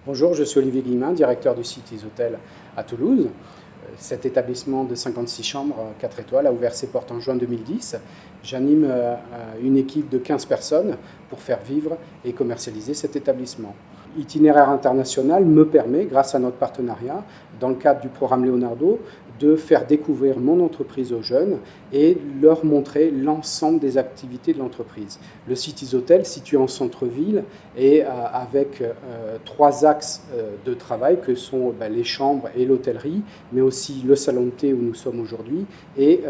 Bonjour, je suis Olivier Guillemin, directeur du Cities Hotel à Toulouse. Cet établissement de 56 chambres, 4 étoiles, a ouvert ses portes en juin 2010. J'anime une équipe de 15 personnes pour faire vivre et commercialiser cet établissement. Itinéraire international me permet, grâce à notre partenariat, dans le cadre du programme Leonardo, de faire découvrir mon entreprise aux jeunes et leur montrer l'ensemble des activités de l'entreprise. Le Cities Hotel, situé en centre-ville, et avec 3 axes de travail que sont les chambres et l'hôtellerie, mais aussi le salon de thé où nous sommes aujourd'hui et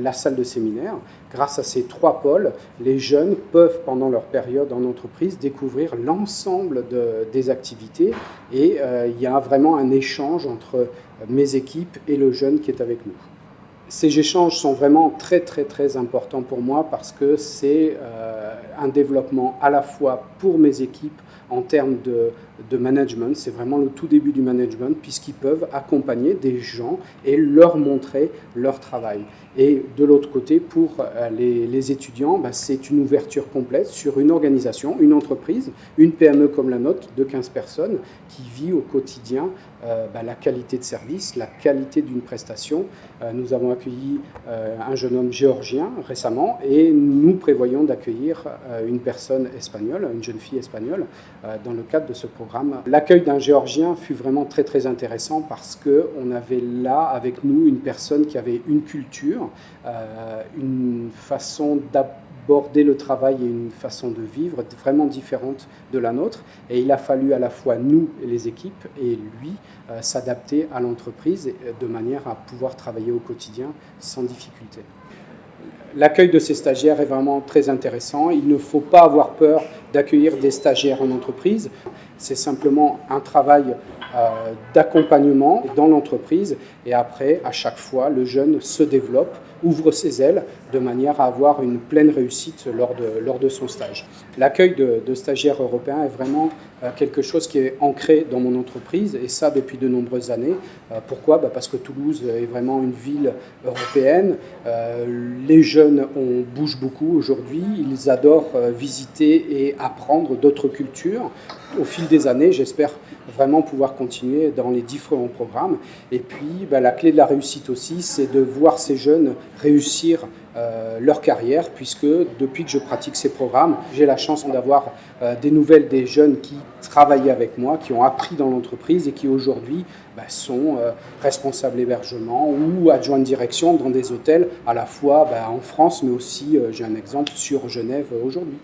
la salle de séminaire. Grâce à ces 3 pôles, les jeunes peuvent, pendant leur période en entreprise, découvrir l'ensemble des activités et il y a vraiment un échange entre mes équipes et le jeune qui est avec nous. Ces échanges sont vraiment très importants pour moi parce que c'est un développement à la fois pour mes équipes en termes de management. C'est vraiment le tout début du management puisqu'ils peuvent accompagner des gens et leur montrer leur travail. Et de l'autre côté, pour les étudiants, c'est une ouverture complète sur une organisation, une entreprise, une PME comme la nôtre de 15 personnes qui vit au quotidien la qualité de service, la qualité d'une prestation. Nous avons accueilli un jeune homme géorgien récemment et nous prévoyons d'accueillir une personne espagnole, une jeune fille espagnole, dans le cadre de ce programme. L'accueil d'un géorgien fut vraiment très intéressant parce qu'on avait là avec nous une personne qui avait une culture, une façon d'aborder le travail et une façon de vivre vraiment différente de la nôtre. Et il a fallu à la fois nous et les équipes et lui s'adapter à l'entreprise de manière à pouvoir travailler au quotidien sans difficulté. L'accueil de ces stagiaires est vraiment très intéressant. Il ne faut pas avoir peur d'accueillir des stagiaires en entreprise. C'est simplement un travail d'accompagnement dans l'entreprise et après, à chaque fois, le jeune se développe, ouvre ses ailes de manière à avoir une pleine réussite lors de son stage. L'accueil de stagiaires européens est vraiment quelque chose qui est ancré dans mon entreprise et ça depuis de nombreuses années. Pourquoi ? Parce que Toulouse est vraiment une ville européenne. Les jeunes bougent beaucoup aujourd'hui, ils adorent visiter et apprendre d'autres cultures. Au fil des années, j'espère vraiment pouvoir continuer dans les différents programmes. Et puis, la clé de la réussite aussi, c'est de voir ces jeunes réussir leur carrière, puisque depuis que je pratique ces programmes, j'ai la chance d'avoir des nouvelles des jeunes qui travaillaient avec moi, qui ont appris dans l'entreprise et qui aujourd'hui sont responsables hébergement ou adjoints de direction dans des hôtels, à la fois en France, mais aussi, j'ai un exemple, sur Genève aujourd'hui.